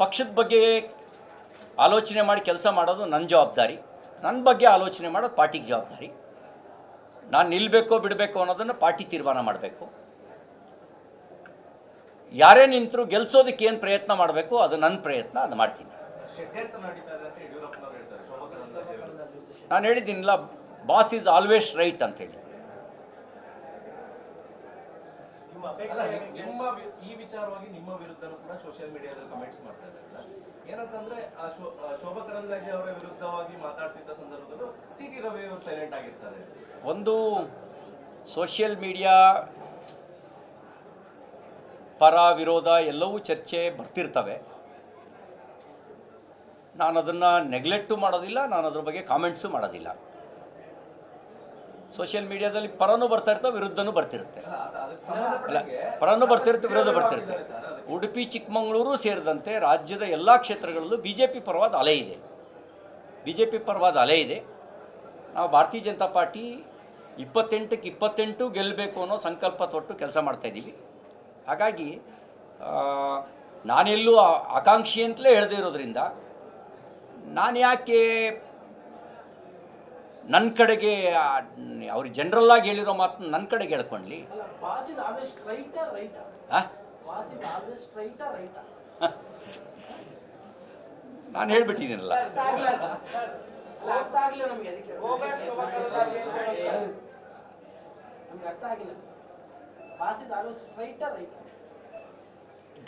ಪಕ್ಷದ ಬಗ್ಗೆ ಆಲೋಚನೆ ಮಾಡಿ ಕೆಲಸ ಮಾಡೋದು ನನ್ನ ಜವಾಬ್ದಾರಿ, ನನ್ನ ಬಗ್ಗೆ ಆಲೋಚನೆ ಮಾಡೋದು ಪಾರ್ಟಿಗೆ ಜವಾಬ್ದಾರಿ. ನಾನು ನಿಲ್ಲಬೇಕೋ ಬಿಡಬೇಕೋ ಅನ್ನೋದನ್ನು ಪಾರ್ಟಿ ತೀರ್ಮಾನ ಮಾಡಬೇಕು. ಯಾರೇ ನಿಂತರೂ ಗೆಲ್ಲಿಸೋದಕ್ಕೆ ಏನು ಪ್ರಯತ್ನ ಮಾಡಬೇಕು ಅದು ನನ್ನ ಪ್ರಯತ್ನ, ಅದು ಮಾಡ್ತೀನಿ. ನಾನು ಹೇಳಿದ್ದೀನಿಲ್ಲ, ಬಾಸ್ ಈಸ್ ಆಲ್ವೇಸ್ ರೈಟ್ ಅಂತ ಹೇಳಿ. ನಿಮ್ಮ ಈ ವಿಚಾರವಾಗಿ ನಿಮ್ಮ ವಿರುದ್ಧನೂ ಕೂಡ ಸೋಷಿಯಲ್ ಮೀಡಿಯಾದಲ್ಲಿ ಕಮೆಂಟ್ಸ್ ಮಾಡ್ತಾ ಇದ್ದಾರೆ. ಏನಂತಂದ್ರೆ ಶೋಭಾ ಕರಂದ್ಲಾಜೆ ಅವರ ವಿರುದ್ಧವಾಗಿ ಮಾತಾಡ್ತಿದ್ದ ಸಂದರ್ಭದಲ್ಲೂ ಸಿ.ಟಿ. ರವಿ ಅವರು ಸೈಲೆಂಟ್ ಆಗಿರ್ತಾರೆ. ಒಂದು ಸೋಷಿಯಲ್ ಮೀಡಿಯಾ ಪರ ವಿರೋಧ ಎಲ್ಲವೂ ಚರ್ಚೆ ಬರ್ತಿರ್ತವೆ. ನಾನು ಅದನ್ನು ನೆಗ್ಲೆಕ್ಟು ಮಾಡೋದಿಲ್ಲ, ನಾನು ಅದ್ರ ಬಗ್ಗೆ ಕಾಮೆಂಟ್ಸು ಮಾಡೋದಿಲ್ಲ. ಸೋಷಿಯಲ್ ಮೀಡಿಯಾದಲ್ಲಿ ಪರನೂ ಬರ್ತಾ ಇರ್ತವೆ, ವಿರುದ್ಧನೂ ಬರ್ತಿರುತ್ತೆ. ಅಲ್ಲ, ಪರನೂ ಬರ್ತಿರುತ್ತೆ, ವಿರೋಧ ಬರ್ತಿರುತ್ತೆ. ಉಡುಪಿ ಚಿಕ್ಕಮಗಳೂರು ಸೇರಿದಂತೆ ರಾಜ್ಯದ ಎಲ್ಲ ಕ್ಷೇತ್ರಗಳಲ್ಲೂ ಬಿ ಜೆ ಪಿ ಪರವಾದ ಅಲೆ ಇದೆ. ನಾವು ಭಾರತೀಯ ಜನತಾ ಪಾರ್ಟಿ 28ಕ್ಕೆ 28 ಗೆಲ್ಲಬೇಕು ಅನ್ನೋ ಸಂಕಲ್ಪ ತೊಟ್ಟು ಕೆಲಸ ಮಾಡ್ತಾಯಿದ್ದೀವಿ. ಹಾಗಾಗಿ ನಾನೆಲ್ಲೂ ಆಕಾಂಕ್ಷಿ ಅಂತಲೇ ಹೇಳದೇ ಇರೋದ್ರಿಂದ ನಾನು ಯಾಕೆ ನನ್ನ ಕಡೆಗೆ ಅವ್ರಿಗೆ ಜನರಲ್ಲಾಗಿ ಹೇಳಿರೋ ಮಾತು ನನ್ನ ಕಡೆಗೆ ಹೇಳ್ಕೊಳ್ಳಿ. ನಾನು ಹೇಳ್ಬಿಟ್ಟಿದ್ದೀನಲ್ಲ.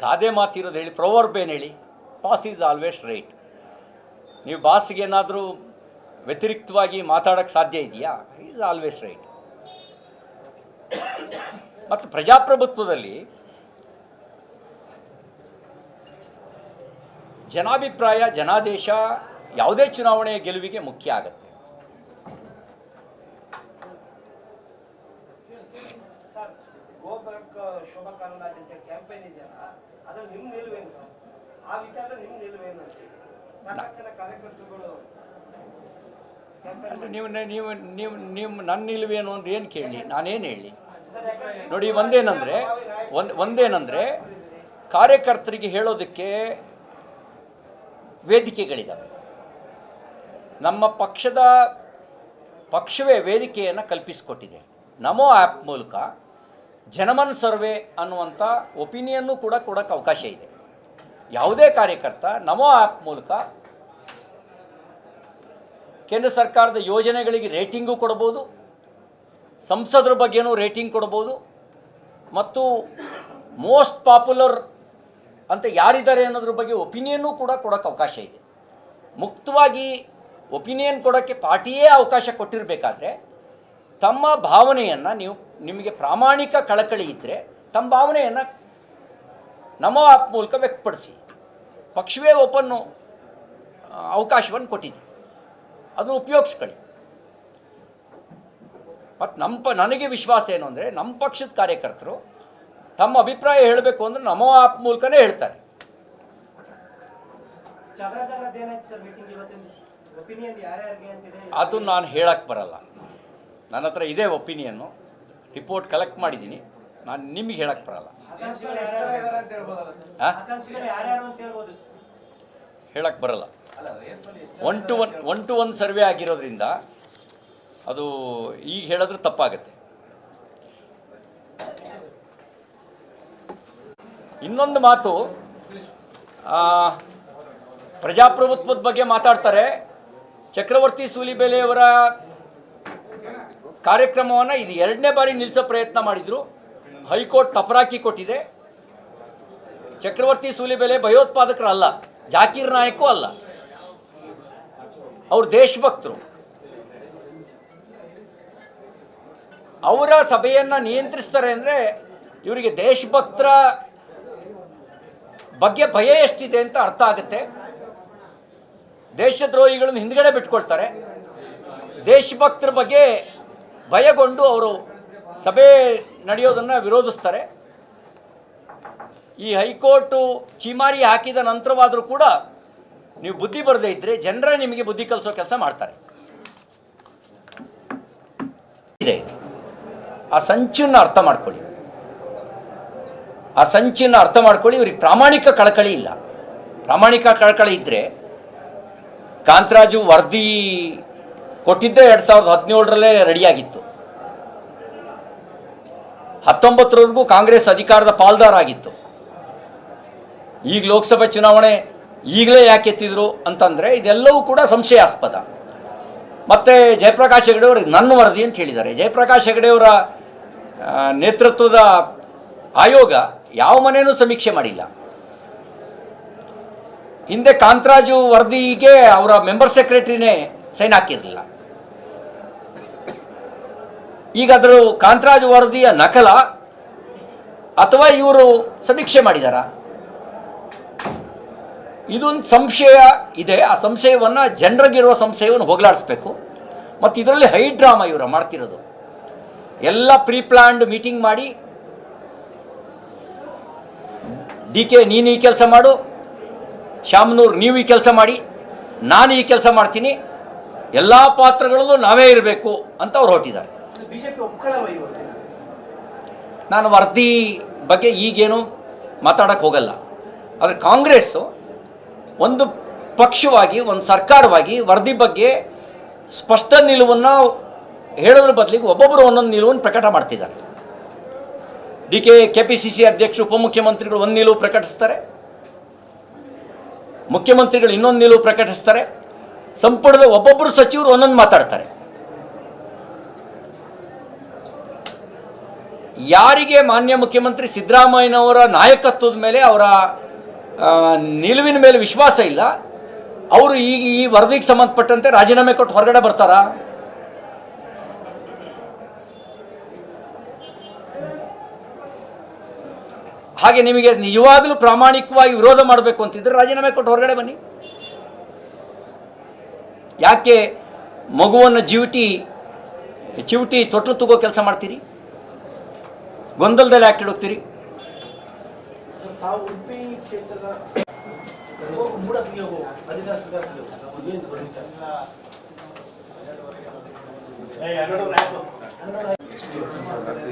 ಗಾದೆ ಮಾತಿರೋದು ಹೇಳಿ, ಪ್ರೊವರ್ಬ್ ಏನು ಹೇಳಿ, ಪಾಸ್ ಈಸ್ ಆಲ್ವೇಸ್ ರೈಟ್. ನೀವು ಬಾಸ್ಗೆ ಏನಾದರೂ ವ್ಯತಿರಿಕ್ತವಾಗಿ ಮಾತಾಡೋಕ್ಕೆ ಸಾಧ್ಯ ಇದೆಯಾ? Is always right. ಮತ್ತು ಪ್ರಜಾಪ್ರಭುತ್ವದಲ್ಲಿ ಜನಾಭಿಪ್ರಾಯ, ಜನಾದೇಶ ಯಾವುದೇ ಚುನಾವಣೆಯ ಗೆಲುವಿಗೆ ಮುಖ್ಯ ಆಗುತ್ತೆ. ಶೋಭಾ ಕರಂದ್ಲಾಜೆ ಕ್ಯಾಂಪೇನ್ ಇದೆಯಲ್ಲ, ಅದು ನಿಮ್ಮ ನಿಲುವೇನು? ಆ ವಿಚಾರ ನಿಮ್ಮ ನಿಲುವೇನು? ಸಾಕಷ್ಟು ಜನ ಕಾರ್ಯಕರ್ತರುಗಳು ನೀವು ನನ್ನ ನಿಲುವೇನು ಅಂದ್ರೆ ಏನು ಕೇಳಿ, ನಾನೇನು ಹೇಳಿ? ನೋಡಿ, ಒಂದೇನಂದರೆ ಕಾರ್ಯಕರ್ತರಿಗೆ ಹೇಳೋದಕ್ಕೆ ವೇದಿಕೆಗಳಿದ್ದಾವೆ. ನಮ್ಮ ಪಕ್ಷವೇ ವೇದಿಕೆಯನ್ನು ಕಲ್ಪಿಸಿಕೊಟ್ಟಿದೆ. ನಮೋ ಆ್ಯಪ್ ಮೂಲಕ ಜನಮನ್ ಸರ್ವೆ ಅನ್ನುವಂಥ ಒಪಿನಿಯನ್ನು ಕೂಡ ಕೊಡೋಕ್ಕೆ ಅವಕಾಶ ಇದೆ. ಯಾವುದೇ ಕಾರ್ಯಕರ್ತ ನಮೋ ಆ್ಯಪ್ ಮೂಲಕ ಕೇಂದ್ರ ಸರ್ಕಾರದ ಯೋಜನೆಗಳಿಗೆ ರೇಟಿಂಗು ಕೊಡ್ಬೋದು, ಸಂಸದರ ಬಗ್ಗೆನೂ ರೇಟಿಂಗ್ ಕೊಡ್ಬೋದು, ಮತ್ತು ಮೋಸ್ಟ್ ಪಾಪ್ಯುಲರ್ ಅಂತ ಯಾರಿದ್ದಾರೆ ಅನ್ನೋದ್ರ ಬಗ್ಗೆ ಒಪಿನಿಯನ್ನು ಕೂಡ ಕೊಡೋಕ್ಕೆ ಅವಕಾಶ ಇದೆ. ಮುಕ್ತವಾಗಿ ಒಪಿನಿಯನ್ ಕೊಡೋಕ್ಕೆ ಪಾರ್ಟಿಯೇ ಅವಕಾಶ ಕೊಟ್ಟಿರಬೇಕಾದ್ರೆ ತಮ್ಮ ಭಾವನೆಯನ್ನು ನಿಮಗೆ ಪ್ರಾಮಾಣಿಕ ಕಳಕಳಿ ಇದ್ದರೆ ತಮ್ಮ ಭಾವನೆಯನ್ನು ನಮೋ ಆ್ಯಪ್ ಮೂಲಕ ವ್ಯಕ್ತಪಡಿಸಿ. ಪಕ್ಷವೇ ಓಪನ್ನು ಅವಕಾಶವನ್ನು ಕೊಟ್ಟಿದೆ, ಅದನ್ನು ಉಪಯೋಗಿಸ್ಕೊಳ್ಳಿ. ಮತ್ತು ನನಗೆ ವಿಶ್ವಾಸ ಏನು ಅಂದರೆ, ನಮ್ಮ ಪಕ್ಷದ ಕಾರ್ಯಕರ್ತರು ತಮ್ಮ ಅಭಿಪ್ರಾಯ ಹೇಳಬೇಕು ಅಂದರೆ ನಮೋ ಆ್ಯಪ್ ಮೂಲಕನೇ ಹೇಳ್ತಾರೆ. ಅದು ನಾನು ಹೇಳಕ್ಕೆ ಬರಲ್ಲ. ನನ್ನ ಹತ್ರ ಇದೇ ಒಪಿನಿಯನ್ನು, ರಿಪೋರ್ಟ್ ಕಲೆಕ್ಟ್ ಮಾಡಿದ್ದೀನಿ, ನಾನು ನಿಮಗೆ ಹೇಳಕ್ಕೆ ಬರಲ್ಲ, ಹೇಳಕ್ಕೆ ಬರಲ್ಲ. 1-to-1 ಸರ್ವೆ ಆಗಿರೋದ್ರಿಂದ ಅದು ಈಗ ಹೇಳಿದ್ರೆ ತಪ್ಪಾಗುತ್ತೆ. ಇನ್ನೊಂದು ಮಾತು, ಪ್ರಜಾಪ್ರಭುತ್ವದ ಬಗ್ಗೆ ಮಾತಾಡ್ತಾರೆ. ಚಕ್ರವರ್ತಿ ಸೂಲಿಬೆಲೆಯವರ ಕಾರ್ಯಕ್ರಮವನ್ನು ಇದು 2ನೇ ಬಾರಿ ನಿಲ್ಲಿಸೋ ಪ್ರಯತ್ನ ಮಾಡಿದರು. ಹೈಕೋರ್ಟ್ ತಪರಾಕಿ ಕೊಟ್ಟಿದೆ. ಚಕ್ರವರ್ತಿ ಸೂಲಿಬೆಲೆ ಭಯೋತ್ಪಾದಕರಲ್ಲ, ಜಾಕೀರ್ ನಾಯಕೂ ಅಲ್ಲ, ಅವರು ದೇಶಭಕ್ತರು. ಅವರ ಸಭೆಯನ್ನು ನಿಯಂತ್ರಿಸ್ತಾರೆ ಅಂದರೆ ಇವರಿಗೆ ದೇಶಭಕ್ತರ ಬಗ್ಗೆ ಭಯ ಎಷ್ಟಿದೆ ಅಂತ ಅರ್ಥ ಆಗುತ್ತೆ. ದೇಶದ್ರೋಹಿಗಳನ್ನು ಹಿಂದ್ಗಡೆ ಬಿಟ್ಕೊಳ್ತಾರೆ. ದೇಶಭಕ್ತರ ಬಗ್ಗೆ ಭಯಗೊಂಡು ಅವರು ಸಭೆ ನಡೆಯೋದನ್ನು ವಿರೋಧಿಸ್ತಾರೆ. ಈ ಹೈಕೋರ್ಟು ಚೀಮಾರಿ ಹಾಕಿದ ನಂತರವಾದರೂ ಕೂಡ ನೀವು ಬುದ್ಧಿ ಬರದೇ ಇದ್ದರೆ ಜನರೇ ನಿಮಗೆ ಬುದ್ಧಿ ಕಲಿಸೋ ಕೆಲಸ ಮಾಡ್ತಾರೆ. ಇದೆ, ಆ ಸಂಚನ್ನು ಅರ್ಥ ಮಾಡ್ಕೊಳ್ಳಿ. ಇವ್ರಿಗೆ ಪ್ರಾಮಾಣಿಕ ಕಳಕಳಿ ಇಲ್ಲ. ಪ್ರಾಮಾಣಿಕ ಕಳಕಳಿ ಇದ್ದರೆ ಕಾಂತರಾಜು ವರದಿ ಕೊಟ್ಟಿದ್ದೇ 2017ರಲ್ಲೇ ರೆಡಿಯಾಗಿತ್ತು. 19ರವರೆಗೂ ಕಾಂಗ್ರೆಸ್ ಅಧಿಕಾರದ ಪಾಲ್ದಾರ ಆಗಿತ್ತು. ಈಗ ಲೋಕಸಭೆ ಚುನಾವಣೆ ಈಗಲೇ ಯಾಕೆ ಎತ್ತಿದ್ರು ಅಂತಂದರೆ ಇದೆಲ್ಲವೂ ಕೂಡ ಸಂಶಯಾಸ್ಪದ. ಮತ್ತು ಜಯಪ್ರಕಾಶ್ ಹೆಗಡೆ ಅವರು ನನ್ನ ವರದಿ ಅಂತ ಹೇಳಿದ್ದಾರೆ. ಜಯಪ್ರಕಾಶ್ ಹೆಗಡೆಯವರ ನೇತೃತ್ವದ ಆಯೋಗ ಯಾವ ಮನೆಯೂ ಸಮೀಕ್ಷೆ ಮಾಡಿಲ್ಲ. ಹಿಂದೆ ಕಾಂತರಾಜು ವರದಿಗೆ ಅವರ ಮೆಂಬರ್ ಸೆಕ್ರೆಟರಿನೇ ಸೈನ್ ಹಾಕಿರಲಿಲ್ಲ. ಈಗ ಅದರ ಕಾಂತರಾಜು ವರದಿಯ ನಕಲ ಅಥವಾ ಇವರು ಸಮೀಕ್ಷೆ ಮಾಡಿದಾರ, ಇದೊಂದು ಸಂಶಯ ಇದೆ. ಆ ಸಂಶಯವನ್ನು ಜನರಿಗಿರುವ ಸಂಶಯವನ್ನು ಹೋಗಲಾಡಿಸ್ಬೇಕು. ಮತ್ತು ಇದರಲ್ಲಿ ಹೈ ಡ್ರಾಮಾ ಇವರು ಮಾಡ್ತಿರೋದು. ಎಲ್ಲ ಪ್ರೀ ಪ್ಲ್ಯಾಂಡ್ ಮೀಟಿಂಗ್ ಮಾಡಿ DK ನೀನು ಈ ಕೆಲಸ ಮಾಡು, ಶಾಮನೂರು ನೀವು ಈ ಕೆಲಸ ಮಾಡಿ, ನಾನು ಈ ಕೆಲಸ ಮಾಡ್ತೀನಿ, ಎಲ್ಲ ಪಾತ್ರಗಳಲ್ಲೂ ನಾವೇ ಇರಬೇಕು ಅಂತ ಅವ್ರು ಹೊರಟಿದ್ದಾರೆ. ನಾನು ವರದಿ ಬಗ್ಗೆ ಈಗೇನು ಮಾತಾಡೋಕ್ಕೆ ಹೋಗಲ್ಲ. ಆದರೆ ಕಾಂಗ್ರೆಸ್ಸು ಒಂದು ಪಕ್ಷವಾಗಿ, ಒಂದು ಸರ್ಕಾರವಾಗಿ ವರದಿ ಬಗ್ಗೆ ಸ್ಪಷ್ಟ ನಿಲುವನ್ನು ಹೇಳೋದ್ರ ಬದಲಿಗೆ ಒಬ್ಬೊಬ್ಬರು ಒಂದೊಂದು ನಿಲುವನ್ನು ಪ್ರಕಟ ಮಾಡ್ತಿದ್ದಾರೆ. DK KPCC ಅಧ್ಯಕ್ಷರು, ಉಪಮುಖ್ಯಮಂತ್ರಿಗಳು ಒಂದು ನಿಲುವು ಪ್ರಕಟಿಸ್ತಾರೆ, ಮುಖ್ಯಮಂತ್ರಿಗಳು ಇನ್ನೊಂದು ನಿಲುವು ಪ್ರಕಟಿಸ್ತಾರೆ, ಸಂಪುಟದ ಒಬ್ಬೊಬ್ಬರು ಸಚಿವರು ಒಂದೊಂದು ಮಾತಾಡ್ತಾರೆ. ಯಾರಿಗೆ ಮಾನ್ಯ ಮುಖ್ಯಮಂತ್ರಿ ಸಿದ್ದರಾಮಯ್ಯನವರ ನಾಯಕತ್ವದ ಮೇಲೆ, ಅವರ ನಿಲುವಿನ ಮೇಲೆ ವಿಶ್ವಾಸ ಇಲ್ಲ, ಅವರು ಈಗ ಈ ವರದಿಗೆ ಸಂಬಂಧಪಟ್ಟಂತೆ ರಾಜೀನಾಮೆ ಕೊಟ್ಟು ಹೊರಗಡೆ ಬರ್ತಾರಾ? ಹಾಗೆ ನಿಮಗೆ ನಿಜವಾಗಲೂ ಪ್ರಾಮಾಣಿಕವಾಗಿ ವಿರೋಧ ಮಾಡಬೇಕು ಅಂತಿದ್ರೆ ರಾಜೀನಾಮೆ ಕೊಟ್ಟು ಹೊರಗಡೆ ಬನ್ನಿ. ಯಾಕೆ ಮಗುವನ್ನು ಚಿವುಟಿ ತೊಟ್ಲು ತಗೋ ಕೆಲಸ ಮಾಡ್ತೀರಿ? ಗೊಂದಲದಲ್ಲಿ ಯಾಕೆ ಇಡೋಗ್ತೀರಿ?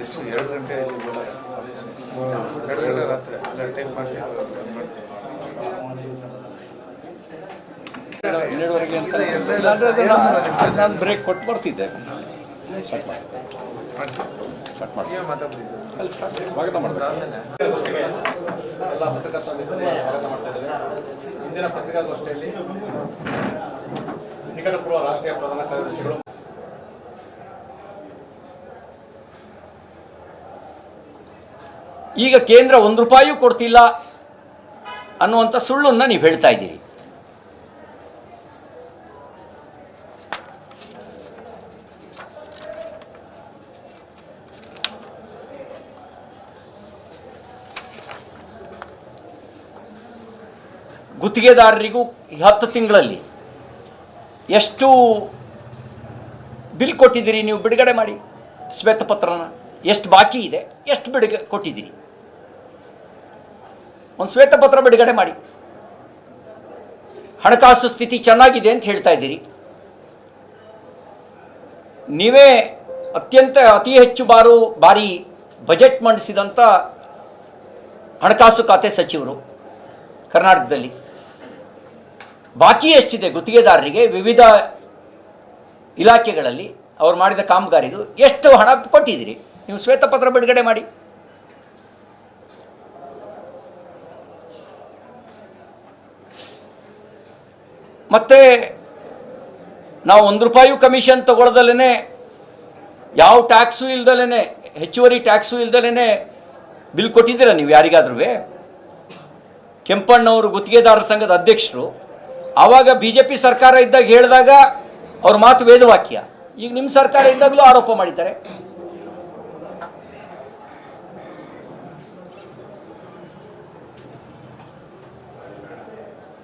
ಎಷ್ಟು 2 ಗಂಟೆ ರಾತ್ರಿ ಎಲ್ಲ ಟೈಪ್ ಮಾಡಿಸಿ 12ವರೆಗೆ ಅಂತ ನಾನು ಬ್ರೇಕ್ ಕೊಟ್ಟು ಬರ್ತಿದ್ದೆ. ಸ್ಟಾರ್ಟ್ ಮಾಡಿ ಸ್ವಾಗತ ಮಾಡಬೇಕು. ಎಲ್ಲ ಪತ್ರಕರ್ತರ ಮಿತ್ರರೇ ಸ್ವಾಗತ ಮಾಡ್ತಾ ಇದ್ದೇವೆ. ಇಂದಿನ ಪತ್ರಿಕಾಗೋಷ್ಠಿಯಲ್ಲಿ ನಿಕಟಪೂರ್ವ ರಾಷ್ಟ್ರೀಯ ಪ್ರಧಾನ ಕಾರ್ಯದರ್ಶಿಗಳು ಈಗ ಕೇಂದ್ರ ₹1 ಕೊಡ್ತಿಲ್ಲ ಅನ್ನುವಂಥ ಸುಳ್ಳನ್ನು ನೀವು ಹೇಳ್ತಾ ಇದ್ದೀರಿ. ಗುತ್ತಿಗೆದಾರರಿಗೂ 10 ತಿಂಗಳಲ್ಲಿ ಎಷ್ಟು ಬಿಲ್ ಕೊಟ್ಟಿದ್ದೀರಿ ನೀವು? ಬಿಡುಗಡೆ ಮಾಡಿ ಶ್ವೇತಪತ್ರನ. ಎಷ್ಟು ಬಾಕಿ ಇದೆ, ಎಷ್ಟು ಕೊಟ್ಟಿದ್ದೀರಿ? ಒಂದು ಶ್ವೇತಪತ್ರ ಬಿಡುಗಡೆ ಮಾಡಿ. ಹಣಕಾಸು ಸ್ಥಿತಿ ಚೆನ್ನಾಗಿದೆ ಅಂತ ಹೇಳ್ತಾ ಇದ್ದೀರಿ. ನೀವೇ ಅತಿ ಹೆಚ್ಚು ಬಾರಿ ಬಜೆಟ್ ಮಂಡಿಸಿದಂಥ ಹಣಕಾಸು ಖಾತೆ ಸಚಿವರು ಕರ್ನಾಟಕದಲ್ಲಿ. ಬಾಕಿ ಎಷ್ಟಿದೆ ಗುತ್ತಿಗೆದಾರರಿಗೆ ವಿವಿಧ ಇಲಾಖೆಗಳಲ್ಲಿ ಅವ್ರು ಮಾಡಿದ ಕಾಮಗಾರಿದು ಎಷ್ಟು ಹಣ ಕೊಟ್ಟಿದ್ದೀರಿ? ನೀವು ಶ್ವೇತಪತ್ರ ಬಿಡುಗಡೆ ಮಾಡಿ. ಮತ್ತು ನಾವು ₹1 ಕಮಿಷನ್ ತಗೊಳ್ಳದಲ್ಲೇ, ಯಾವ ಟ್ಯಾಕ್ಸು ಇಲ್ದಲೇ, ಹೆಚ್ಚುವರಿ ಟ್ಯಾಕ್ಸು ಇಲ್ದಲೇ ಬಿಲ್ ಕೊಟ್ಟಿದ್ದೀರಾ ನೀವು ಯಾರಿಗಾದ್ರೂ? ಕೆಂಪಣ್ಣವರು ಗುತ್ತಿಗೆದಾರರ ಸಂಘದ ಅಧ್ಯಕ್ಷರು. ಆವಾಗ BJP ಸರ್ಕಾರ ಇದ್ದಾಗ ಹೇಳಿದಾಗ ಅವ್ರ ಮಾತು ವೇದವಾಕ್ಯ. ಈಗ ನಿಮ್ಮ ಸರ್ಕಾರ ಇದ್ದಾಗಲೂ ಆರೋಪ ಮಾಡಿದ್ದಾರೆ.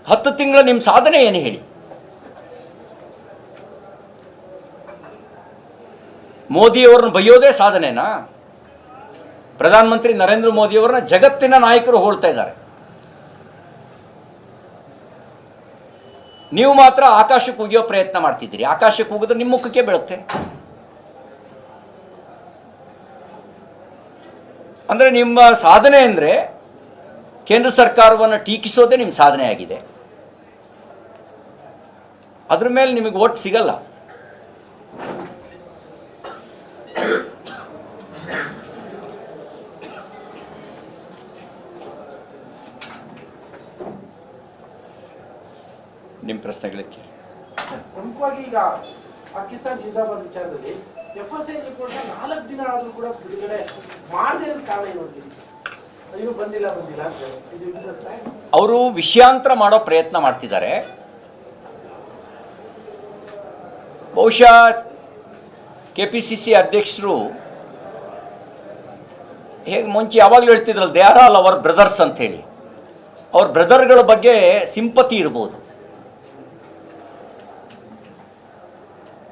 ಹತ್ತು ತಿಂಗಳ ನಿಮ್ಮ ಸಾಧನೆ ಏನು ಹೇಳಿ? ಮೋದಿಯವರನ್ನು ಬೈಯೋದೇ ಸಾಧನೆನಾ? ಪ್ರಧಾನಮಂತ್ರಿ ನರೇಂದ್ರ ಮೋದಿಯವರನ್ನ ಜಗತ್ತಿನ ನಾಯಕರು ಹೋಳ್ತಾ ಇದ್ದಾರೆ. ನೀವು ಮಾತ್ರ ಆಕಾಶಕ್ಕೆ ಉಗಿಯೋ ಪ್ರಯತ್ನ ಮಾಡ್ತಿದ್ದೀರಿ. ಆಕಾಶಕ್ಕೆ ಉಗಿದ್ರೆ ನಿಮ್ಮ ಮುಖಕ್ಕೆ ಬೀಳುತ್ತೆ. ಅಂದರೆ ನಿಮ್ಮ ಸಾಧನೆ ಅಂದರೆ ಕೇಂದ್ರ ಸರ್ಕಾರವನ್ನು ಟೀಕಿಸೋದೇ ನಿಮ್ಮ ಸಾಧನೆ ಆಗಿದೆ. ಅದ್ರ ಮೇಲೆ ನಿಮಗೆ ಓಟ್ ಸಿಗಲ್ಲ. ನಿಮ್ಮ ಪ್ರಶ್ನೆಗಳಿಗೆ ಪ್ರಮುಖವಾಗಿ ಈಗ ಪಾಕಿಸ್ತಾನ ಜಿಂದಾಬಾದ್ ವಿಚಾರದಲ್ಲಿ FSI ರಿಪೋರ್ಟ್ 4 ದಿನ ಆದರೂ ಕೂಡ ಬಿಡುಗಡೆ ಮಾಡದೇ ಇರೋ ಕಾರಣ ಏನು ಅಂತೀವಿ? ಅಯ್ಯೋ ಬಂದಿಲ್ಲ ಅಂತ ಇದು ಅವರು ವಿಷಯಾಂತರ ಮಾಡೋ ಪ್ರಯತ್ನ ಮಾಡ್ತಿದ್ದಾರೆ. ಬಹುಶಃ KPCC ಅಧ್ಯಕ್ಷರು ಹೇಗೆ ಮುಂಚೆ ಯಾವಾಗಲೂ ಹೇಳ್ತಿದ್ರಲ್ಲ, they are all our brothers ಅಂಥೇಳಿ. ಅವ್ರ ಬ್ರದರ್ಗಳ ಬಗ್ಗೆ ಸಿಂಪತಿ ಇರ್ಬೋದು.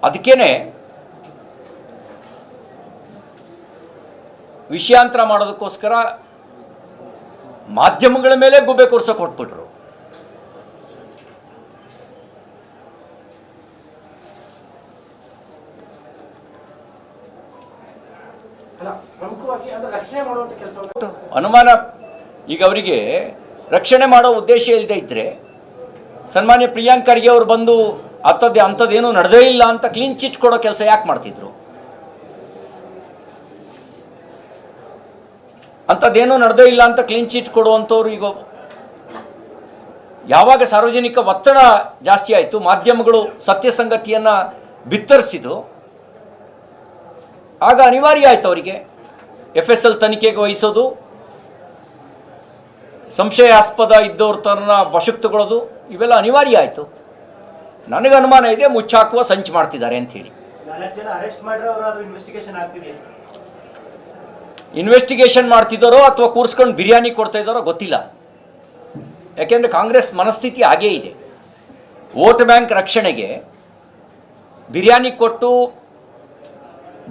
ಅದಕ್ಕೇನೆ ವಿಷಯಾಂತರ ಮಾಡೋದಕ್ಕೋಸ್ಕರ ಮಾಧ್ಯಮಗಳ ಮೇಲೆ ಗುಬ್ಬೆ ಕೊಡ್ಸೋಕೆ ಹೊಟ್ಬಿಟ್ರು. ಪ್ರಮುಖವಾಗಿ ಅದರ ರಕ್ಷಣೆ ಮಾಡುವಂತ ಕೆಲಸ ಅನುಮಾನ. ಈಗ ಅವರಿಗೆ ರಕ್ಷಣೆ ಮಾಡೋ ಉದ್ದೇಶ ಇಲ್ಲದೆ ಇದ್ದರೆ ಸನ್ಮಾನ್ಯ ಪ್ರಿಯಾಂಕ್ ಖರ್ಗೆ ಅವರು ಬಂದು ಅಂಥದ್ದೇನೂ ನಡೆದೇ ಇಲ್ಲ ಅಂತ ಕ್ಲೀನ್ ಚಿಟ್ ಕೊಡೋ ಕೆಲಸ ಯಾಕೆ ಮಾಡ್ತಿದ್ರು? ಅಂಥದ್ದೇನೂ ನಡೆದೇ ಇಲ್ಲ ಅಂತ ಕ್ಲೀನ್ ಚಿಟ್ ಕೊಡುವಂಥವ್ರು ಈಗ ಯಾವಾಗ ಸಾರ್ವಜನಿಕ ಒತ್ತಡ ಜಾಸ್ತಿ ಆಯಿತು, ಮಾಧ್ಯಮಗಳು ಸತ್ಯ ಸಂಗತಿಯನ್ನು ಬಿತ್ತರಿಸಿದು, ಆಗ ಅನಿವಾರ್ಯ ಆಯಿತು ಅವರಿಗೆ FSL ತನಿಖೆಗೆ ವಹಿಸೋದು, ಸಂಶಯಾಸ್ಪದ ಇದ್ದವ್ರ ತನ್ನ ವಶಕ್ಕೆ ತಗೊಳ್ಳೋದು, ಇವೆಲ್ಲ ಅನಿವಾರ್ಯ ಆಯಿತು. ನನಗೆ ಅನುಮಾನ ಇದೆ ಮುಚ್ಚಾಕುವ ಸಂಚು ಮಾಡ್ತಿದ್ದಾರೆ ಅಂಥೇಳಿ. 4 ಜನ ಅರೆಸ್ಟ್ ಮಾಡ್ರೆ ಅವರು ಇನ್ವೆಸ್ಟಿಗೇಷನ್ ಆಗ್ತಿದೆಯಾ? ಇನ್ವೆಸ್ಟಿಗೇಷನ್ ಮಾಡ್ತಿದ್ದಾರೋ ಅಥವಾ ಕೂರಿಸ್ಕೊಂಡು ಬಿರಿಯಾನಿ ಕೊಡ್ತಾ ಇದ್ದಾರೋ ಗೊತ್ತಿಲ್ಲ. ಯಾಕೆಂದರೆ ಕಾಂಗ್ರೆಸ್ ಮನಸ್ಥಿತಿ ಹಾಗೇ ಇದೆ. ವೋಟ್ ಬ್ಯಾಂಕ್ ರಕ್ಷಣೆಗೆ ಬಿರಿಯಾನಿ ಕೊಟ್ಟು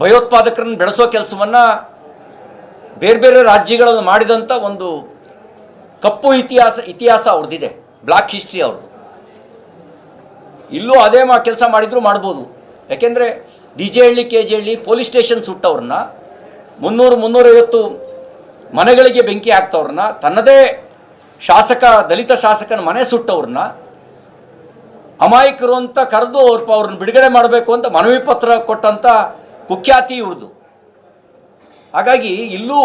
ಭಯೋತ್ಪಾದಕರನ್ನು ಬೆಳೆಸೋ ಕೆಲಸವನ್ನು ಬೇರೆ ಬೇರೆ ರಾಜ್ಯಗಳಲ್ಲಿ ಮಾಡಿದಂಥ ಒಂದು ಕಪ್ಪು ಇತಿಹಾಸ ಅವ್ರದ್ದಿದೆ, ಬ್ಲ್ಯಾಕ್ ಹಿಸ್ಟ್ರಿ ಅವ್ರದ್ದು. ಇಲ್ಲೂ ಅದೇ ಕೆಲಸ ಮಾಡಿದ್ರು ಮಾಡ್ಬೋದು. ಯಾಕೆಂದರೆ DJ ಹಳ್ಳಿ KG ಹಳ್ಳಿ ಪೊಲೀಸ್ ಸ್ಟೇಷನ್ ಸುಟ್ಟವ್ರನ್ನ, 300-350 ಮನೆಗಳಿಗೆ ಬೆಂಕಿ ಹಾಕ್ತವ್ರನ್ನ, ತನ್ನದೇ ದಲಿತ ಶಾಸಕನ ಮನೆ ಸುಟ್ಟವ್ರನ್ನ ಅಮಾಯಕರು ಅಂತ ಕರೆದು ಅವ್ರನ್ನ ಬಿಡುಗಡೆ ಮಾಡಬೇಕು ಅಂತ ಮನವಿ ಪತ್ರ ಕೊಟ್ಟಂಥ ಕುಖ್ಯಾತಿ ಇವ್ರದ್ದು. ಹಾಗಾಗಿ ಇಲ್ಲೂ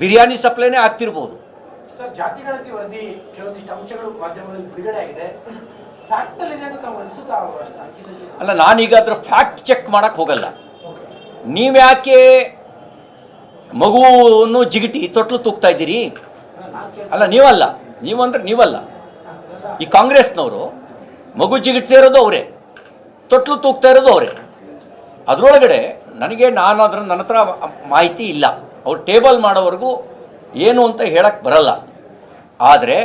ಬಿರಿಯಾನಿ ಸಪ್ಲೈನೇ ಆಗ್ತಿರ್ಬೋದು. ಸರ್, ಜಾತಿ ಗಣತಿ ವರದಿ ಕೆಲವೊಂದಿಷ್ಟು ಅಂಶಗಳು ಮಾಧ್ಯಮಗಳಲ್ಲಿ ಬಿಡುಗಡೆ ಆಗಿದೆ. ಫ್ಯಾಕ್ಟಲ್ಲಿ ಇದೆ ಅಂತ ತಾವು ಅನಿಸುತ್ತಾ? ಅಲ್ಲ, ನಾನೀಗ ಅದ್ರ ಫ್ಯಾಕ್ಟ್ ಚೆಕ್ ಮಾಡೋಕ್ಕೆ ಹೋಗಲ್ಲ. ನೀವ್ಯಾಕೆ ಮಗುವನ್ನು ಜಿಗಿಟಿ ತೊಟ್ಲು ತೂಗ್ತಾ ಇದ್ದೀರಿ? ಅಲ್ಲ, ನೀವಲ್ಲ. ಈ ಕಾಂಗ್ರೆಸ್ನವರು ಮಗು ಜಿಗಿಟ್ತಾ ಇರೋದು ಅವರೇ, ತೊಟ್ಲು ತೂಗ್ತಾ ಇರೋದು ಅವರೇ. ಅದರೊಳಗಡೆ ನನ್ನ ಹತ್ರ ಮಾಹಿತಿ ಇಲ್ಲ. ಅವ್ರು ಟೇಬಲ್ ಮಾಡೋವರೆಗೂ ಏನು ಅಂತ ಹೇಳಕ್ಕೆ ಬರಲ್ಲ. ಆದರೆ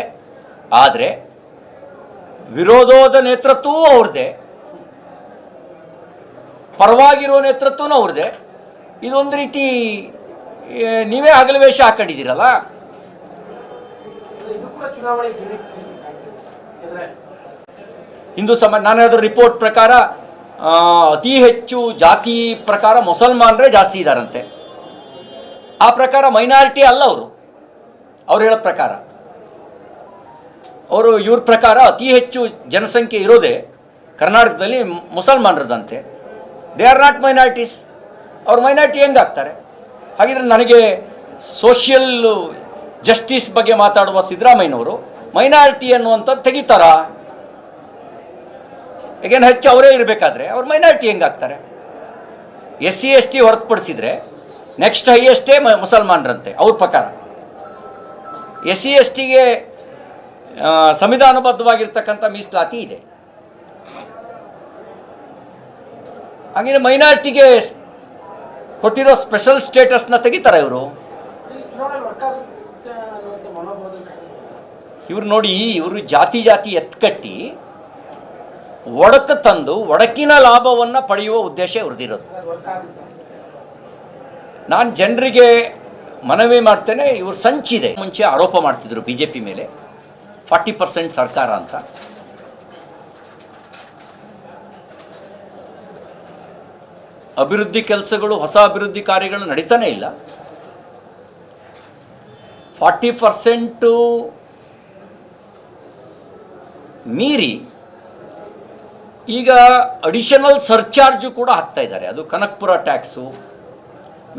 ವಿರೋಧದ ನೇತೃತ್ವವೂ ಅವ್ರದ್ದೇ, ಪರವಾಗಿರೋ ನೇತೃತ್ವನೂ ಅವ್ರದ್ದೇ. ಇದೊಂದು ರೀತಿ ನೀವೇ ಹಗಲು ವೇಷ ಹಾಕೊಂಡಿದ್ದೀರಲ್ಲ. ಇದು ಕೂಡ ಚುನಾವಣೆ ಹಿಂದೂ ಸಮಾಜ, ನಾನು ಅದರ ರಿಪೋರ್ಟ್ ಪ್ರಕಾರ ಅತಿ ಹೆಚ್ಚು ಜಾತಿ ಪ್ರಕಾರ ಮುಸಲ್ಮಾನರೇ ಜಾಸ್ತಿ ಇದ್ದಾರಂತೆ. ಆ ಪ್ರಕಾರ ಮೈನಾರಿಟಿ ಅಲ್ಲ ಅವ್ರು ಹೇಳೋ ಪ್ರಕಾರ. ಇವ್ರ ಪ್ರಕಾರ ಅತಿ ಹೆಚ್ಚು ಜನಸಂಖ್ಯೆ ಇರೋದೇ ಕರ್ನಾಟಕದಲ್ಲಿ ಮುಸಲ್ಮಾನರದಂತೆ. They are not minorities. ಅವ್ರು ಮೈನಾರಿಟಿ ಹೆಂಗಾಗ್ತಾರೆ? ಹಾಗಿದ್ರೆ ನನಗೆ ಸೋಷಿಯಲ್ ಜಸ್ಟಿಸ್ ಬಗ್ಗೆ ಮಾತಾಡುವ ಸಿದ್ದರಾಮಯ್ಯನವರು ಮೈನಾರಿಟಿ ಅನ್ನುವಂಥದ್ದು ತೆಗಿತಾರಾ? ಈಗೇನು ಹೆಚ್ಚು ಅವರೇ ಇರಬೇಕಾದ್ರೆ ಅವ್ರು ಮೈನಾರಿಟಿ ಹೆಂಗಾಗ್ತಾರೆ? SC ST ಹೊರತುಪಡಿಸಿದರೆ ನೆಕ್ಸ್ಟ್ ಹೈಯೆಸ್ಟೇ ಮುಸಲ್ಮಾನರಂತೆ ಅವ್ರ ಪ್ರಕಾರ. SC STಗೆ ಸಂವಿಧಾನಬದ್ಧವಾಗಿರ್ತಕ್ಕಂಥ ಮೀಸಲಾತಿ ಇದೆ. ಹಾಗೆ ಮೈನಾರಿಟಿಗೆ ಕೊಟ್ಟಿರೋ ಸ್ಪೆಷಲ್ ಸ್ಟೇಟಸ್ನ ತೆಗಿತಾರೆ ಇವರು. ಇವ್ರು ನೋಡಿ, ಇವರು ಜಾತಿ ಎತ್ಕಟ್ಟಿ ಒಡಕು ತಂದು ಒಡಕಿನ ಲಾಭವನ್ನು ಪಡೆಯುವ ಉದ್ದೇಶ ಇವ್ರದ್ದಿರೋದು. ನಾನು ಜನರಿಗೆ ಮನವಿ ಮಾಡ್ತೇನೆ, ಇವ್ರ ಸಂಚಿದೆ. ಮುಂಚೆ ಆರೋಪ ಮಾಡ್ತಿದ್ರು BJP ಮೇಲೆ 40% ಸರ್ಕಾರ ಅಂತ. ಅಭಿವೃದ್ಧಿ ಕೆಲಸಗಳು, ಹೊಸ ಅಭಿವೃದ್ಧಿ ಕಾರ್ಯಗಳು ನಡೀತಾನೇ ಇಲ್ಲ. 40% ಮೀರಿ ಈಗ ಅಡಿಷನಲ್ ಸರ್ಚಾರ್ಜು ಕೂಡ ಹಾಕ್ತಾ ಇದ್ದಾರೆ. ಅದು ಕನಕಪುರ ಟ್ಯಾಕ್ಸು,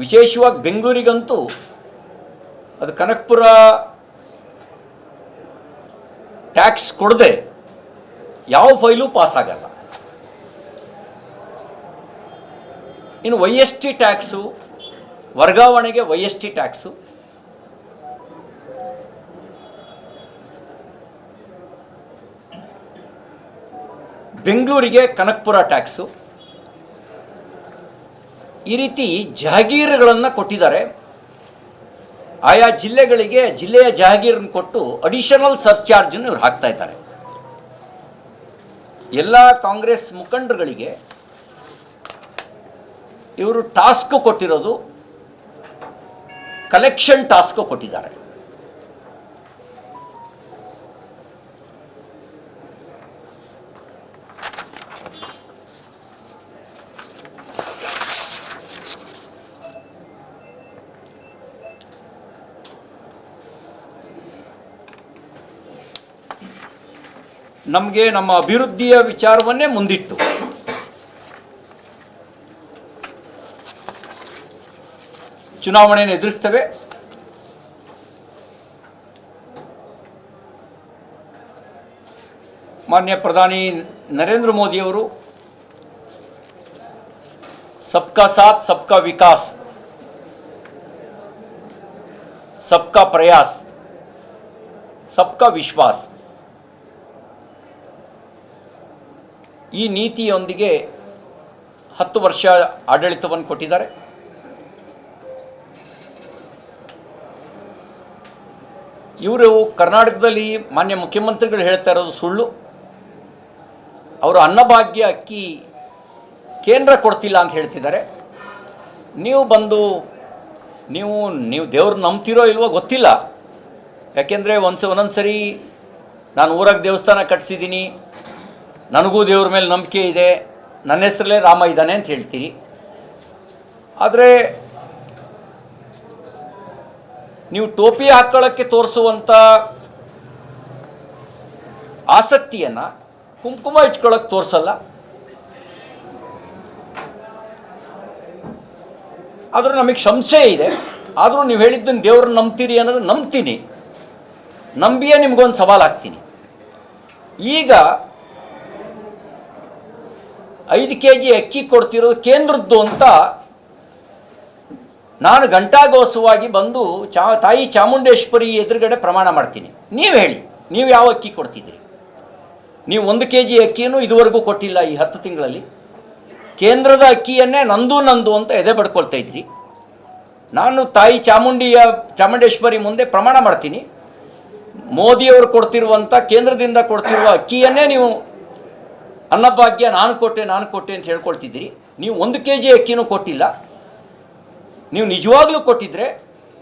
ವಿಶೇಷವಾಗಿ ಬೆಂಗಳೂರಿಗಂತೂ ಅದು ಕನಕಪುರ ಟ್ಯಾಕ್ಸ್ ಕೊಡದೆ ಯಾವ ಫೈಲು ಪಾಸ್ ಆಗಲ್ಲ. ಇನ್ನು YST ಟ್ಯಾಕ್ಸು, ವರ್ಗಾವಣೆಗೆ YST ಟ್ಯಾಕ್ಸು, ಬೆಂಗಳೂರಿಗೆ ಕನಕಪುರ ಟ್ಯಾಕ್ಸು, ಈ ರೀತಿ ಜಹಗೀರುಗಳನ್ನು ಕೊಟ್ಟಿದ್ದಾರೆ. ಆಯಾ ಜಿಲ್ಲೆಗಳಿಗೆ ಜಿಲ್ಲೆಯ ಜಹಗೀರನ್ನು ಕೊಟ್ಟು ಅಡಿಷನಲ್ ಸರ್ಚಾರ್ಜನ್ನು ಇವ್ರು ಹಾಕ್ತಾ ಇದ್ದಾರೆ. ಎಲ್ಲ ಕಾಂಗ್ರೆಸ್ ಮುಖಂಡರುಗಳಿಗೆ ಇವರು ಟಾಸ್ಕ್ ಕೊಟ್ಟಿರೋದು ಕಲೆಕ್ಷನ್ ಟಾಸ್ಕ್ ಕೊಟ್ಟಿದ್ದಾರೆ. ನಮಗೆ ನಮ್ಮ ಅಭಿವೃದ್ಧಿಯ ವಿಚಾರವನ್ನೇ ಮುಂದಿಟ್ಟು ಚುನಾವಣೆಯನ್ನು ಎದುರಿಸ್ತೇವೆ. ಮಾನ್ಯ ಪ್ರಧಾನಿ ನರೇಂದ್ರ ಮೋದಿಯವರು ಸಬ್ಕಾ ಸಾಥ್ ಸಬ್ಕಾ ವಿಕಾಸ್ ಸಬ್ಕಾ ಪ್ರಯಾಸ್ ಸಬ್ಕಾ ವಿಶ್ವಾಸ್ ಈ ನೀತಿಯೊಂದಿಗೆ 10 ವರ್ಷ ಆಡಳಿತವನ್ನು ಕೊಟ್ಟಿದ್ದಾರೆ. ಇವರು ಕರ್ನಾಟಕದಲ್ಲಿ ಮಾನ್ಯ ಮುಖ್ಯಮಂತ್ರಿಗಳು ಹೇಳ್ತಾ ಇರೋದು ಸುಳ್ಳು. ಅವರು ಅನ್ನಭಾಗ್ಯ ಅಕ್ಕಿ ಕೇಂದ್ರ ಕೊಡ್ತಿಲ್ಲ ಅಂತ ಹೇಳ್ತಿದ್ದಾರೆ. ನೀವು ಬಂದು ನೀವು ದೇವ್ರು ನಂಬ್ತಿರೋ ಇಲ್ವೋ ಗೊತ್ತಿಲ್ಲ. ಯಾಕೆಂದರೆ ಒಂದೊಂದು ಸರಿ ನಾನು ಊರಾಗ ದೇವಸ್ಥಾನ ಕಟ್ಸಿದ್ದೀನಿ, ನನಗೂ ದೇವ್ರ ಮೇಲೆ ನಂಬಿಕೆ ಇದೆ, ನನ್ನ ಹೆಸರಲ್ಲೇ ರಾಮ ಇದ್ದಾನೆ ಅಂತ ಹೇಳ್ತೀರಿ. ಆದರೆ ನೀವು ಟೋಪಿ ಹಾಕ್ಕೊಳ್ಳೋಕ್ಕೆ ತೋರಿಸುವಂಥ ಆಸಕ್ತಿಯನ್ನು ಕುಂಕುಮ ಇಟ್ಕೊಳ್ಳೋಕ್ಕೆ ತೋರಿಸಲ್ಲ. ಆದರೂ ನಮಗೆ ಸಂಶಯ ಇದೆ. ಆದರೂ ನೀವು ಹೇಳಿದ್ದನ್ನು ದೇವ್ರನ್ನ ನಂಬ್ತೀರಿ ಅನ್ನೋದು ನಂಬ್ತೀನಿ, ನಂಬಿಯೇ ನಿಮಗೊಂದು ಸವಾಲು ಹಾಕ್ತೀನಿ. ಈಗ 5 kg ಅಕ್ಕಿ ಕೊಡ್ತಿರೋದು ಕೇಂದ್ರದ್ದು ಅಂತ ನಾನು ಘಂಟಾಘೋಷವಾಗಿ ಬಂದು ತಾಯಿ ಚಾಮುಂಡೇಶ್ವರಿ ಎದುರುಗಡೆ ಪ್ರಮಾಣ ಮಾಡ್ತೀನಿ. ನೀವು ಹೇಳಿ, ನೀವು ಯಾವ ಅಕ್ಕಿ ಕೊಡ್ತಿದ್ದೀರಿ? ನೀವು 1 kg ಅಕ್ಕಿಯನ್ನು ಇದುವರೆಗೂ ಕೊಟ್ಟಿಲ್ಲ. ಈ 10 ತಿಂಗಳಲ್ಲಿ ಕೇಂದ್ರದ ಅಕ್ಕಿಯನ್ನೇ ನಂದು ಅಂತ ಎದೆ ಬಡ್ಕೊಳ್ತಾ ಇದ್ದೀರಿ. ನಾನು ತಾಯಿ ಚಾಮುಂಡೇಶ್ವರಿ ಮುಂದೆ ಪ್ರಮಾಣ ಮಾಡ್ತೀನಿ, ಮೋದಿಯವರು ಕೊಡ್ತಿರುವಂಥ ಕೇಂದ್ರದಿಂದ ಕೊಡ್ತಿರುವ ಅಕ್ಕಿಯನ್ನೇ ನೀವು ಅನ್ನಭಾಗ್ಯ ನಾನು ಕೊಟ್ಟೆ ಅಂತ ಹೇಳ್ಕೊಳ್ತಿದ್ದೀರಿ. ನೀವು 1 kg ಅಕ್ಕಿನೂ ಕೊಟ್ಟಿಲ್ಲ. ನೀವು ನಿಜವಾಗ್ಲೂ ಕೊಟ್ಟಿದ್ರೆ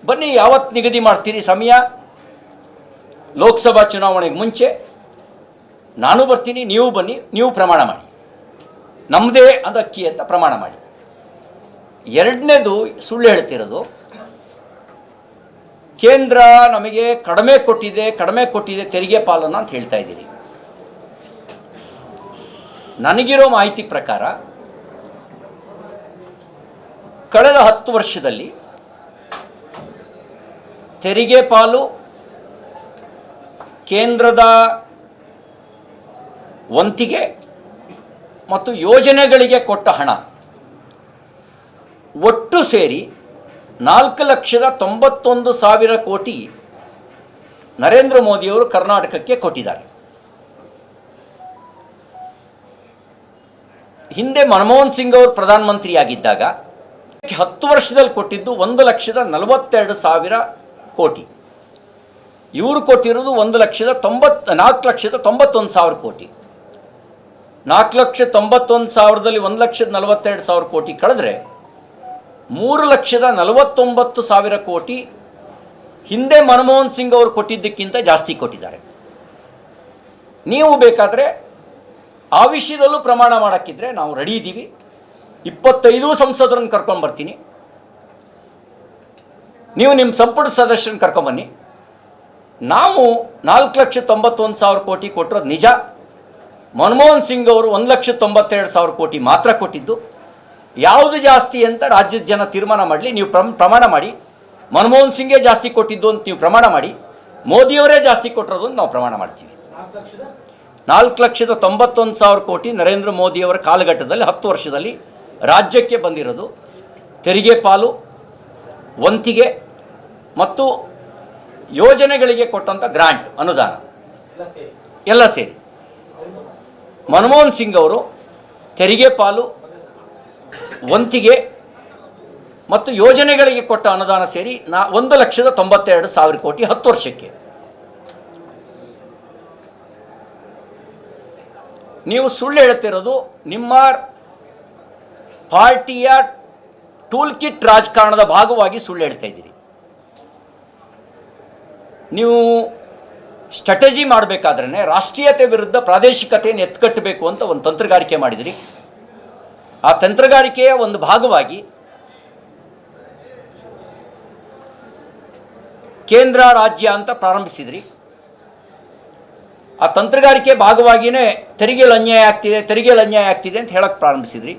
ಬನ್ನಿ, ಯಾವತ್ತು ನಿಗದಿ ಮಾಡ್ತೀರಿ ಸಮಯ? ಲೋಕಸಭಾ ಚುನಾವಣೆಗೆ ಮುಂಚೆ ನಾನು ಬರ್ತೀನಿ, ನೀವು ಬನ್ನಿ, ನೀವು ಪ್ರಮಾಣ ಮಾಡಿ, ನಮ್ಮದೇ ಅದು ಅಕ್ಕಿ ಅಂತ ಪ್ರಮಾಣ ಮಾಡಿ. ಎರಡನೇದು ಸುಳ್ಳು ಹೇಳ್ತಿರೋದು, ಕೇಂದ್ರ ನಮಗೆ ಕಡಿಮೆ ಕೊಟ್ಟಿದೆ ತೆರಿಗೆ ಪಾಲನ್ನು ಅಂತ ಹೇಳ್ತಾ ಇದ್ದೀರಿ. ನನಗಿರೋ ಮಾಹಿತಿ ಪ್ರಕಾರ ಕಳೆದ 10 ವರ್ಷದಲ್ಲಿ ತೆರಿಗೆ ಪಾಲು, ಕೇಂದ್ರದ ವಂತಿಗೆ ಮತ್ತು ಯೋಜನೆಗಳಿಗೆ ಕೊಟ್ಟ ಹಣ ಒಟ್ಟು ಸೇರಿ 4,91,000 ಕೋಟಿ ನರೇಂದ್ರ ಮೋದಿಯವರು ಕರ್ನಾಟಕಕ್ಕೆ ಕೊಟ್ಟಿದ್ದಾರೆ. ಹಿಂದೆ ಮನಮೋಹನ್ ಸಿಂಗ್ ಅವರು ಪ್ರಧಾನಮಂತ್ರಿಯಾಗಿದ್ದಾಗ 10 ವರ್ಷದಲ್ಲಿ ಕೊಟ್ಟಿದ್ದು 1,42,000 ಕೋಟಿ. ಇವರು ಕೊಟ್ಟಿರೋದು 4,91,000 ಕೋಟಿ. 4,91,000ದಲ್ಲಿ 1,42,000 ಕೋಟಿ ಕಳೆದ್ರೆ 3,49,000 ಕೋಟಿ ಹಿಂದೆ ಮನಮೋಹನ್ ಸಿಂಗ್ ಅವರು ಕೊಟ್ಟಿದ್ದಕ್ಕಿಂತ ಜಾಸ್ತಿ ಕೊಟ್ಟಿದ್ದಾರೆ. ನೀವು ಬೇಕಾದರೆ ಆ ವಿಷಯದಲ್ಲೂ ಪ್ರಮಾಣ ಮಾಡೋಕ್ಕಿದ್ರೆ ನಾವು ರೆಡಿ ಇದ್ದೀವಿ. 25 ಸಂಸದರನ್ನು ಕರ್ಕೊಂಡ್ಬರ್ತೀನಿ, ನೀವು ನಿಮ್ಮ ಸಂಪುಟ ಸದಸ್ಯರನ್ನು ಕರ್ಕೊಂಬನ್ನಿ. ನಾವು 4,91,000 ಕೋಟಿ ಕೊಟ್ಟಿರೋದು ನಿಜ. ಮನಮೋಹನ್ ಸಿಂಗ್ ಅವರು 1,92,000 ಕೋಟಿ ಮಾತ್ರ ಕೊಟ್ಟಿದ್ದು. ಯಾವುದು ಜಾಸ್ತಿ ಅಂತ ರಾಜ್ಯದ ಜನ ತೀರ್ಮಾನ ಮಾಡಲಿ. ನೀವು ಪ್ರಮಾಣ ಮಾಡಿ, ಮನಮೋಹನ್ ಸಿಂಗೇ ಜಾಸ್ತಿ ಕೊಟ್ಟಿದ್ದು ಅಂತ ನೀವು ಪ್ರಮಾಣ ಮಾಡಿ, ಮೋದಿಯವರೇ ಜಾಸ್ತಿ ಕೊಟ್ಟಿರೋದು ಅಂತ ನಾವು ಪ್ರಮಾಣ ಮಾಡ್ತೀವಿ. 4,91,000 ಕೋಟಿ ನರೇಂದ್ರ ಮೋದಿಯವರ ಕಾಲಘಟ್ಟದಲ್ಲಿ 10 ವರ್ಷದಲ್ಲಿ ರಾಜ್ಯಕ್ಕೆ ಬಂದಿರೋದು. ತೆರಿಗೆ ಪಾಲು, ವಂತಿಗೆ ಮತ್ತು ಯೋಜನೆಗಳಿಗೆ ಕೊಟ್ಟಂಥ ಗ್ರಾಂಟ್, ಅನುದಾನ ಎಲ್ಲ ಸೇರಿ ಮನಮೋಹನ್ ಸಿಂಗ್ ಅವರು ತೆರಿಗೆ ಪಾಲು, ವಂತಿಗೆ ಮತ್ತು ಯೋಜನೆಗಳಿಗೆ ಕೊಟ್ಟ ಅನುದಾನ ಸೇರಿ 1,92,000 ಕೋಟಿ 10 ವರ್ಷಕ್ಕೆ. ನೀವು ಸುಳ್ಳು ಹೇಳ್ತಿರೋದು ನಿಮ್ಮ ಪಾರ್ಟಿಯ ಟೂಲ್ ಕಿಟ್ ರಾಜಕಾರಣದ ಭಾಗವಾಗಿ ಸುಳ್ಳು ಹೇಳ್ತಾ ಇದ್ದೀರಿ. ನೀವು ಸ್ಟ್ರಾಟಜಿ ಮಾಡಬೇಕಾದ್ರೆ ರಾಷ್ಟ್ರೀಯತೆ ವಿರುದ್ಧ ಪ್ರಾದೇಶಿಕತೆಯನ್ನು ಎತ್ಕಟ್ಟಬೇಕು ಅಂತ ಒಂದು ತಂತ್ರಗಾರಿಕೆ ಮಾಡಿದಿರಿ. ಆ ತಂತ್ರಗಾರಿಕೆಯ ಒಂದು ಭಾಗವಾಗಿ ಕೇಂದ್ರ ರಾಜ್ಯ ಅಂತ ಪ್ರಾರಂಭಿಸಿದ್ರಿ. ಆ ತಂತ್ರಗಾರಿಕೆ ಭಾಗವಾಗಿಯೇ ತೆರಿಗೆಯಲ್ಲಿ ಅನ್ಯಾಯ ಆಗ್ತಿದೆ ಅಂತ ಹೇಳಕ್ಕೆ ಪ್ರಾರಂಭಿಸಿದ್ರಿ.